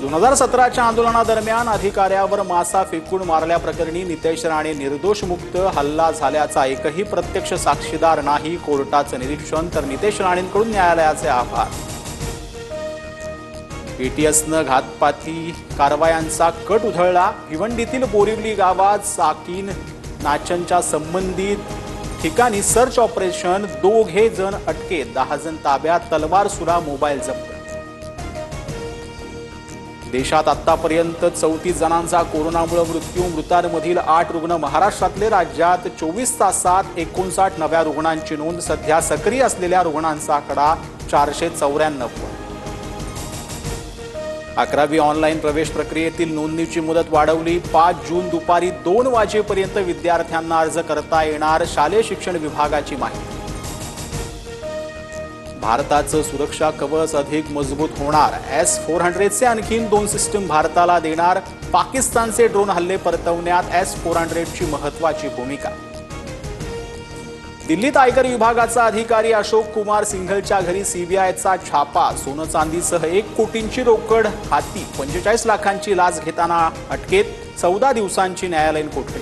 2017च्या आंदोलनादरम्यान अधिकाऱ्यावर मासा फेकून मारल्याप्रकरणी नितेश राणे निर्दोष मुक्त, हल्ला झाल्याचा एकही प्रत्यक्ष साक्षीदार नाही, कोर्टाचं निरीक्षण तर नितेश राणेंकडून न्यायालयाचे आभार। एटीएसनं घातपाती कारवायांचा कट उधळला। भिवंडीतील बोरिवली गावात साकीन नाचनच्या संबंधित ठिकाणी सर्च ऑपरेशन, 2 जण अटकेत, 10 जण ताब्यात, तलवार सुरा, मोबाईल जप्त। देशात आतापर्यंत 34 जणांचा कोरोनामुळे मृत्यू, मृतांमधील 8 रुग्ण महाराष्ट्रातले। राज्यात 24 तासात 59 नव्या रुग्णांची नोंद। सध्या सक्रिय असलेल्या रुग्णांचा आकडा 494। 11वी ऑनलाईन प्रवेश प्रक्रियेतील नोंदणीची मुदत वाढवली। 5 जून दुपारी 2 वाजेपर्यंत विद्यार्थ्यांना अर्ज करता येणार, शालेय शिक्षण विभागाची माहिती। भारताचं सुरक्षा कवच अधिक मजबूत होणार। S-400चे आणखीन 2 सिस्टम भारताला देणार। पाकिस्तानचे ड्रोन हल्ले परतवण्यात S-400ची महत्त्वाची भूमिका। दिल्लीत आयकर विभागाचा अधिकारी अशोक कुमार सिंघलच्या घरी सीबीआयचा छापा। सोनं चांदीसह 1 कोटींची रोकड हाती, 45 लाखांची लाच घेताना अटकेत, 14 दिवसांची न्यायालयीन कोठडी।